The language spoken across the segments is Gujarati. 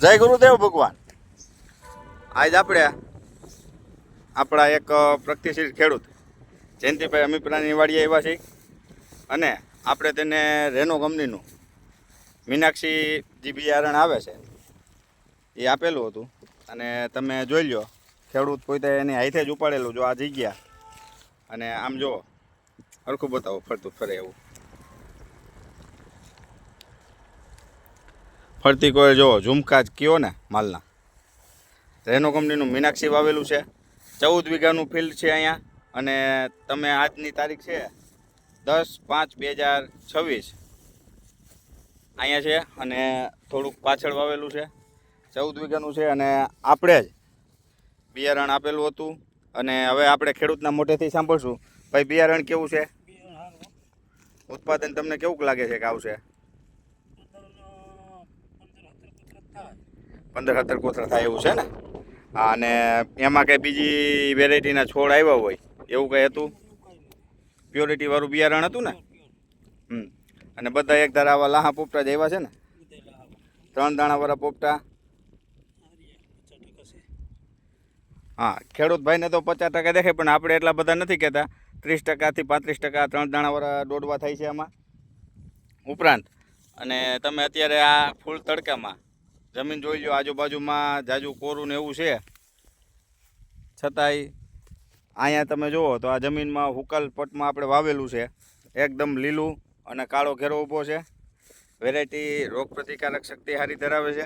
જય ગુરુદેવ ભગવાન. આજ આપણે આપણા એક પ્રગતિશીલ ખેડૂત જયંતિભાઈ અમીપરાની વાડીએ આવ્યા છીએ અને આપણે તેને રેનો કંપનીનું મીનાક્ષી જે બિયારણ આવે છે એ આપેલું હતું અને તમે જોઈ લો, ખેડૂત પોતે એની હાથે જ ઉપાડેલું. જો આ જગ્યા અને આમ જો સરખું બતાવો, ફરતું ફરે એવું ફરતી કોઈ જો ઝુમકા જ કયો ને માલના. રેનો કંપનીનું મીનાક્ષી વાવેલું છે. 14 વીઘાનું ફિલ્ડ છે અહીંયા. અને તમે આજની તારીખ છે 10/5/2026 અહીંયા છે અને થોડુંક પાછળ વાવેલું છે. 14 વીઘાનું છે અને આપણે જ બિયારણ આપેલું હતું. અને હવે આપણે ખેડૂતના મોઢેથી સાંભળશું, ભાઈ બિયારણ કેવું છે, ઉત્પાદન તમને કેવું લાગે છે કે આવશે? 15-17 કોથળા થાય એવું છે ને? હા. અને એમાં કંઈ બીજી વેરાયટીના છોડ આવ્યા હોય એવું કંઈ હતું? પ્યોરિટી વાળું બિયારણ હતું ને? અને બધા એક ધારા આવા લાહા પોપટા જ આવ્યા છે ને? 3 દાણાવાળા પોપટા. હા, ખેડૂત ભાઈને તો 50% દેખાય, પણ આપણે એટલા બધા નથી કહેતા. 30% થી 35% 3 દાણાવાળા દોડવા થાય છે આમાં. ઉપરાંત અને તમે અત્યારે આ ફૂલ તડકામાં જમીન જોઈ લો, આજુબાજુમાં જાજુ કોરું ને એવું છે, છતાંય અહીંયા તમે જુઓ તો આ જમીનમાં હુકલ પટમાં આપણે વાવેલું છે. એકદમ લીલું અને કાળો ઘેરો ઊભો છે. વેરાયટી રોગ પ્રતિકારક શક્તિ સારી ધરાવે છે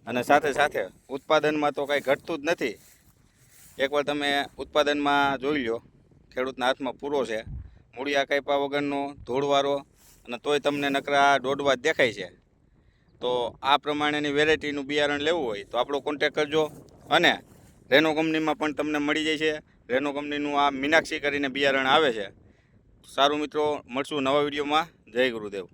અને સાથે સાથે ઉત્પાદનમાં તો કાંઈ ઘટતું જ નથી. એકવાર તમે ઉત્પાદનમાં જોઈ લો, ખેડૂતના હાથમાં પૂરો છે, મૂળિયા કાપ્યા વગરનો, ધૂળવાળો, અને તોય તમને નકરા દોડવા જ દેખાય છે. તો આ પ્રમાણેની વેરાયટીનું બિયારણ લેવું હોય તો આપણો કોન્ટેક કરજો. અને રેનો કંપનીમાં પણ તમને મળી જાય છે. રેનો કંપનીનું આ મીનાક્ષી કરીને બિયારણ આવે છે. સારું મિત્રો, મળશું નવા વિડીયોમાં. જય ગુરુદેવ.